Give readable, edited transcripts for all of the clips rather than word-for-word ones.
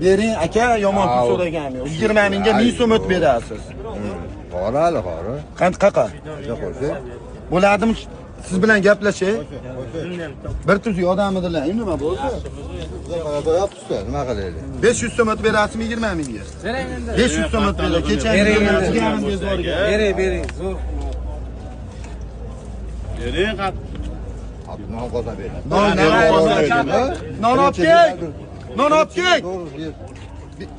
Bering aka, yomon pul so'ragan yo'q. 20 mingga 1000 so'm o'tib berasiz. Qora hali qora. Qancha qaqa? Bo'ladimi? Siz bilan gaplashay. Bir tuzuk odammidilar. Nima bo'ldi? Qo'yapsiz, nima qilaylik? 500 so'm o'tib berasizmi 20 mingga? 500 so'm o'tib beradi. Kecha Bering, zo'r. Bering qat. Non qoza ber. Non olib kel. Non olib kel.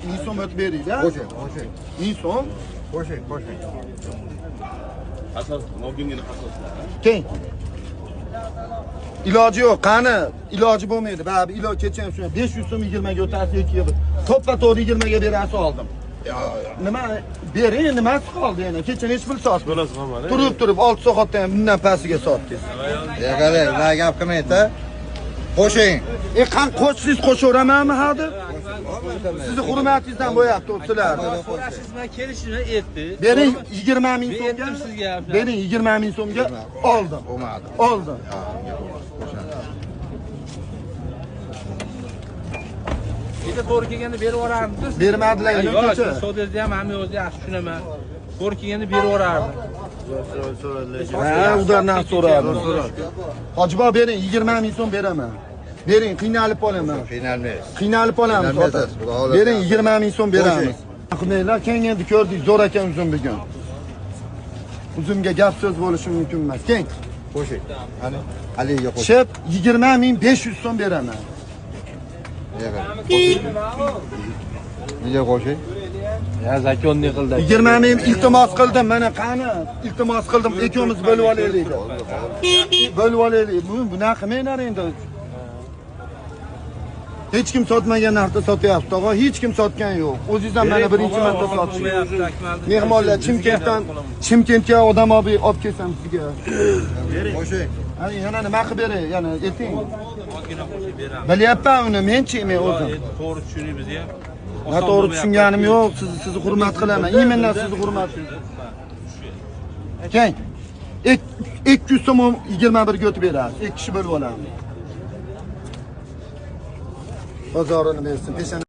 1000 so'm o'tib beringlar. Qo'shing. 1000 so'm. Qo'shing. Asos, mobbingini asoslar. Keng. Iloji yo'q, qani? Iloji bo'lmaydi. Baribir iloj kecham shuna 500 so'm 20 ga o'tasiz yoki to'ppa-to'g'ri 20 ga berasiz oldim. Nima bering, nimasi qoldi yana? Kecha hech pul sotdim. Bo'lasiz hamma. Turib 6 soatdan ham bundan pastiga sotdingiz. Qarang, ular gap qilmaydi. Qo'shing. Qan qo'shsiz qo'shaveramanmi hozir? Sizni hurmatingizdan bo'yapti sizlar. So'rashingiz bilan kelishini aytdi. Bering 20 ming so'mga. Aytdim sizga. Bering 20 ming so'mga oldim. Bo'lmadi. Oldim. Bitta to'g'ri kelganda berib yuborarmiz. Bermadilar endi Yo'q, kecha. sodangizda ham hamma o'zi yaxshi tushunaman. To'g'ri kelganda berib yuborardim. Ha, ulardan so'radim. Hojiboy bering 20 ming so'm beraman. Bering, qiynalib qolaman. Qiynalib olamiz. Bering 20 ming so'm beramiz. Qilmaylar, keng endi ko'rdik, zo'r ekan uzun bugun. Uzumga gap so'z bo'lishi mumkin emas. Keng. Qo'shing. Qani? Aliga qo'shing. Shep 20 ming 500 so'm beraman. Nega qo'shing? Ya zakon ne qildi? 20 ming iltimos qildim, mana qani? Iltimos qildim, ikkovimiz bo'lib olaylik. Bo'lib olaylik. Bunaqa qilmanglar endi. Hech kim sotmagan narxda sotyapti, tog'a, hech kim sotgan yo'q. O'zingizdan mana birinchi marta sotishingiz. Mehmonlar Chimkentga odam olib kelsam sizga. Qo'shing. Ana yana nima qilib beray? Yana ayting. Bilyapman uni, men-chi, men o'zim. To'g'ri tushunaymiz ham. Noto'g'ri tushunganim yo'q, sizni hurmat qilaman. Imendan sizni hurmat qilaman. Keng. 200 so'm 21 ga o'tib berasiz. 2 kishi bo'lib olamiz. Bozorini bersin.